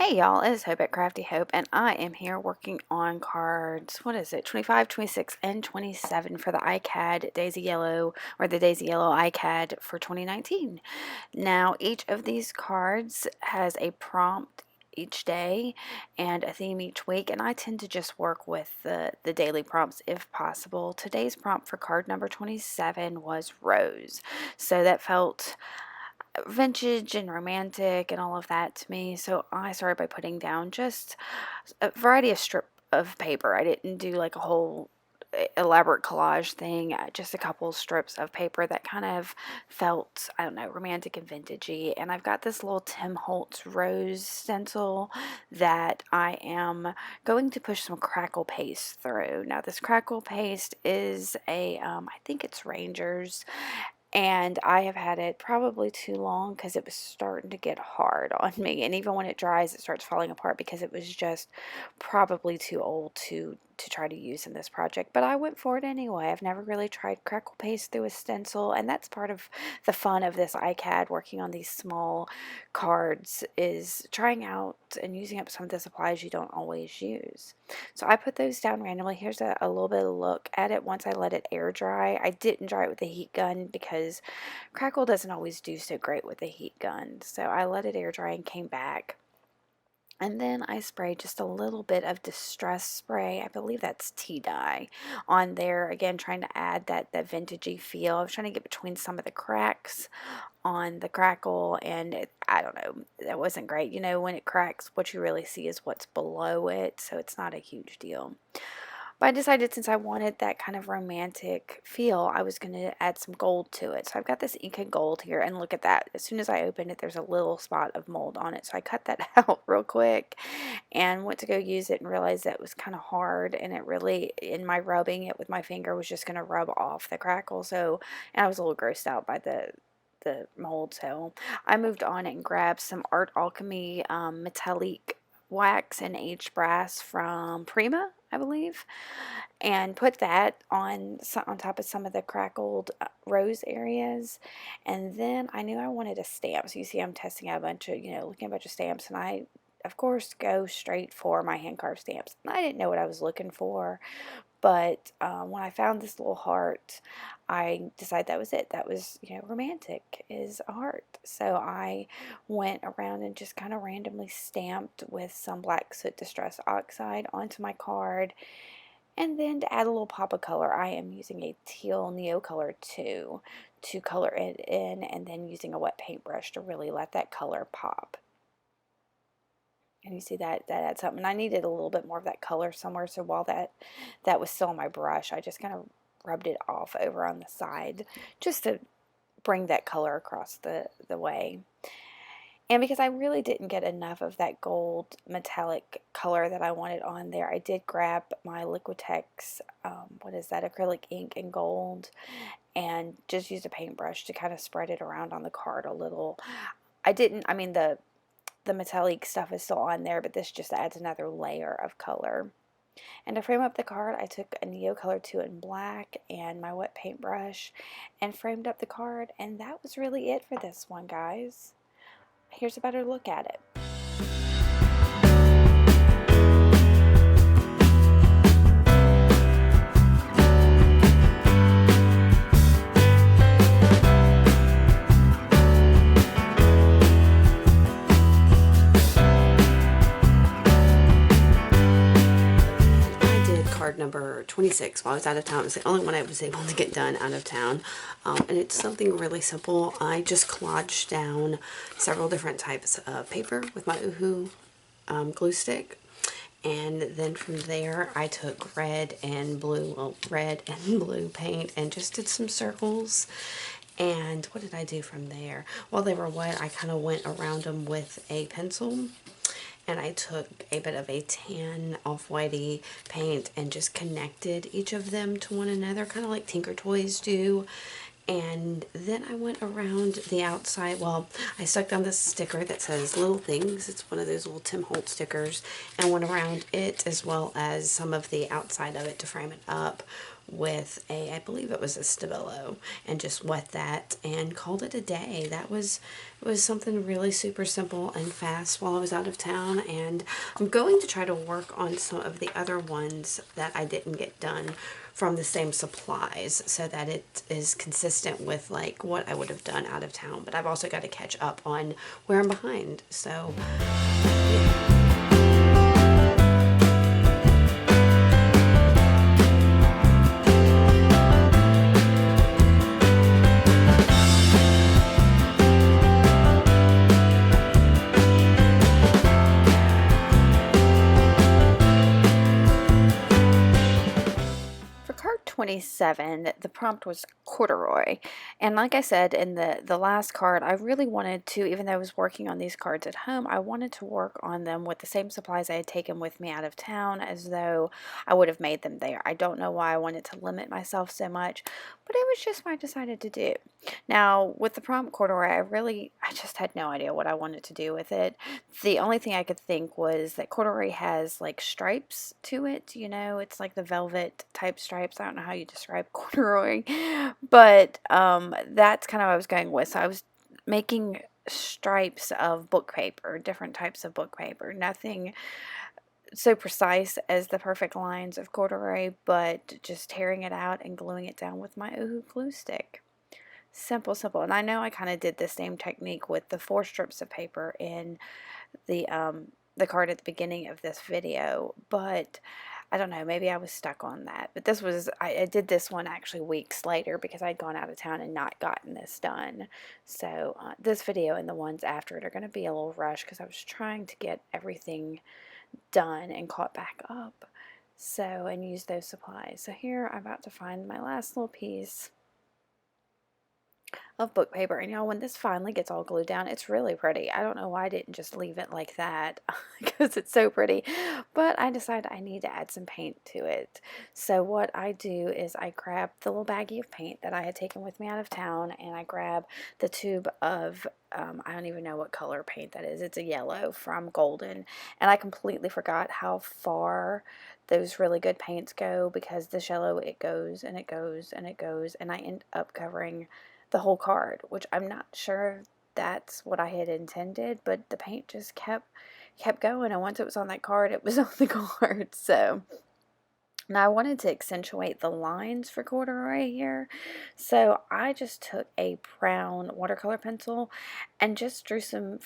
Hey y'all, it's Hope at Crafty Hope, and I am here working on cards, what is it, 25, 26, and 27 for the ICAD Daisy Yellow, or the Daisy Yellow ICAD for 2019. Now, each of these cards has a prompt each day and a theme each week, and I tend to just work with the daily prompts if possible. Today's prompt for card number 27 was Rose, so that felt vintage and romantic and all of that to me. So I started by putting down just a variety of strip of paper. I didn't do like a whole elaborate collage thing, just a couple strips of paper that kind of felt, I don't know, romantic and vintagey. And I've got this little Tim Holtz rose stencil that I am going to push some crackle paste through. Now this crackle paste is I think it's Rangers, and I have had it probably too long because it was starting to get hard on me. And even when it dries, it starts falling apart because it was just probably too old to try to use in this project. But I went for it anyway. I've never really tried crackle paste through a stencil, and that's part of the fun of this ICAD, working on these small cards, is trying out and using up some of the supplies you don't always use. So I put those down randomly. Here's a little bit of a look at it once I let it air dry. I didn't dry it with a heat gun because crackle doesn't always do so great with a heat gun. So I let it air dry and came back. And then I sprayed just a little bit of distress spray, I believe that's tea dye, on there. Again, trying to add that vintagey feel. I was trying to get between some of the cracks on the crackle, and I don't know, that wasn't great. You know, when it cracks, what you really see is what's below it, so it's not a huge deal. But I decided, since I wanted that kind of romantic feel, I was going to add some gold to it. So I've got this ICAD gold here, and look at that. As soon as I opened it, there's a little spot of mold on it. So I cut that out real quick and went to go use it and realized that it was kind of hard, and it really, in my rubbing it with my finger, was just going to rub off the crackle. So, and I was a little grossed out by the mold. So I moved on and grabbed some Art Alchemy metallic wax and aged brass from Prima, I believe, and put that on top of some of the crackled rose areas. And then I knew I wanted a stamp. So you see I'm testing out a bunch of, looking at a bunch of stamps, and I of course go straight for my hand carved stamps. And I didn't know what I was looking for, but when I found this little heart, I decided that was it. That was, romantic is a heart. So I went around and just kind of randomly stamped with some black soot distress oxide onto my card. And then to add a little pop of color, I am using a teal Neo Color 2 to color it in, and then using a wet paintbrush to really let that color pop. And you see that adds up. And I needed a little bit more of that color somewhere, so while that was still on my brush, I just kind of rubbed it off over on the side just to bring that color across the way. And because I really didn't get enough of that gold metallic color that I wanted on there, I did grab my Liquitex, what is that, acrylic ink in gold, and just used a paintbrush to kind of spread it around on the card a little. The metallic stuff is still on there, but this just adds another layer of color. And to frame up the card, I took a Neo Color 2 in black and my wet paintbrush and framed up the card, and that was really it for this one, guys. Here's a better look at it. Number 26 while I was out of town. It was the only one I was able to get done out of town, and it's something really simple. I just collaged down several different types of paper with my Uhu glue stick, and then from there I took red and blue paint and just did some circles. And what did I do from there? While they were wet, I kind of went around them with a pencil, and I took a bit of a tan off-whitey paint and just connected each of them to one another, kind of like Tinker Toys do. And then I went around the outside. Well, I stuck down this sticker that says Little Things. It's one of those little Tim Holtz stickers, and went around it as well as some of the outside of it to frame it up with I believe it was a Stabilo, and just wet that and called it a day. It was something really super simple and fast while I was out of town, and I'm going to try to work on some of the other ones that I didn't get done from the same supplies so that it is consistent with like what I would have done out of town. But I've also got to catch up on where I'm behind. So, yeah. For card 27, the prompt was corduroy. And like I said in the last card, I really wanted to, even though I was working on these cards at home, I wanted to work on them with the same supplies I had taken with me out of town as though I would have made them there. I don't know why I wanted to limit myself so much, but it was just what I decided to do. Now, with the prompt corduroy, I just had no idea what I wanted to do with it. The only thing I could think was that corduroy has like stripes to it, it's like the velvet type stripes. I don't know how you describe corduroy, but that's kind of what I was going with. So I was making stripes of book paper, different types of book paper. Nothing so precise as the perfect lines of corduroy, but just tearing it out and gluing it down with my Oohoo glue stick. Simple, simple. And I know I kind of did the same technique with the 4 strips of paper in the card at the beginning of this video, but I don't know, maybe I was stuck on that. But this was, I did this one actually weeks later because I'd gone out of town and not gotten this done. So this video and the ones after it are going to be a little rushed because I was trying to get everything done and caught back up. So, and use those supplies. So here I'm about to find my last little piece of book paper. And y'all, when this finally gets all glued down, it's really pretty. I don't know why I didn't just leave it like that because it's so pretty. But I decided I need to add some paint to it. So what I do is I grab the little baggie of paint that I had taken with me out of town, and I grab the tube of I don't even know what color paint that is. It's a yellow from Golden. And I completely forgot how far those really good paints go, because this yellow, it goes and it goes and it goes, and I end up covering the whole card, which I'm not sure if that's what I had intended, but the paint just kept going, and once it was on that card, it was on the card. So now I wanted to accentuate the lines for corduroy here, so I just took a brown watercolor pencil and just drew some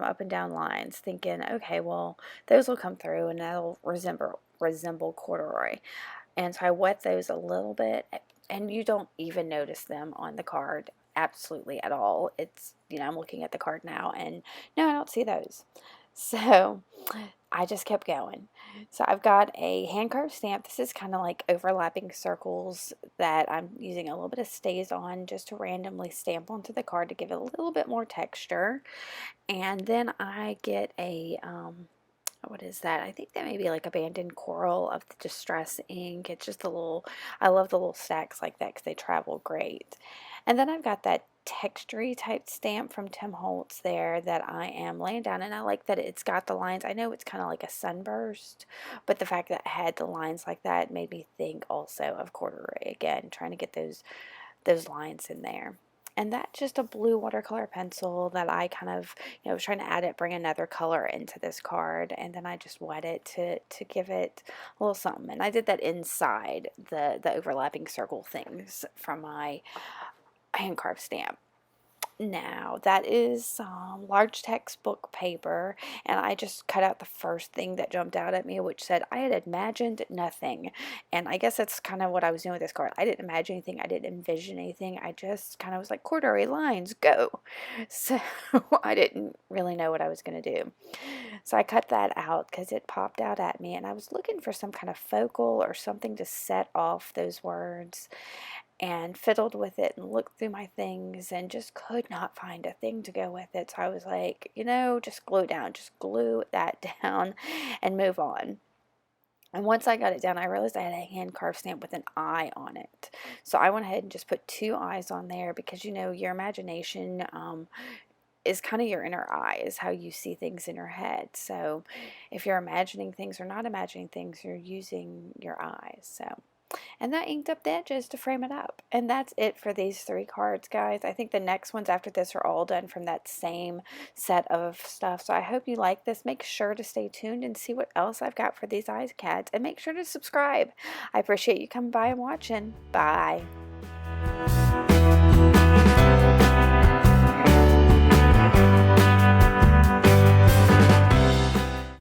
up and down lines, thinking, okay, well, those will come through and that'll resemble corduroy. And so I wet those a little bit, and you don't even notice them on the card absolutely at all. It's, I'm looking at the card now, and no, I don't see those. So I just kept going. So I've got a hand carved stamp. This is kind of like overlapping circles that I'm using a little bit of stays on just to randomly stamp onto the card to give it a little bit more texture. And then I get a what is that? I think that may be like abandoned coral of the distress ink. It's just a little, I love the little stacks like that because they travel great. And then I've got that textury type stamp from Tim Holtz there that I am laying down, and I like that it's got the lines. I know it's kind of like a sunburst, but the fact that it had the lines like that made me think also of corduroy again, trying to get those lines in there. And that's just a blue watercolor pencil that I kind of, was trying to bring another color into this card, and then I just wet it to give it a little something. And I did that inside the overlapping circle things from my hand carved stamp. Now, that is large textbook paper, and I just cut out the first thing that jumped out at me, which said, I had imagined nothing. And I guess that's kind of what I was doing with this card. I didn't imagine anything, I didn't envision anything, I just kind of was like, corduroy lines, go. So I didn't really know what I was going to do. So I cut that out because it popped out at me, and I was looking for some kind of focal or something to set off those words, and fiddled with it and looked through my things and just could not find a thing to go with it. So I was like, just glue that down and move on. And once I got it down, I realized I had a hand carved stamp with an eye on it. So I went ahead and just put 2 eyes on there because, your imagination is kind of your inner eye, is how you see things in your head. So if you're imagining things or not imagining things, you're using your eyes. So And that inked up the edges to frame it up. And that's it for these 3 cards, guys. I think the next ones after this are all done from that same set of stuff. So I hope you like this. Make sure to stay tuned and see what else I've got for these ICADs. And make sure to subscribe. I appreciate you coming by and watching. Bye.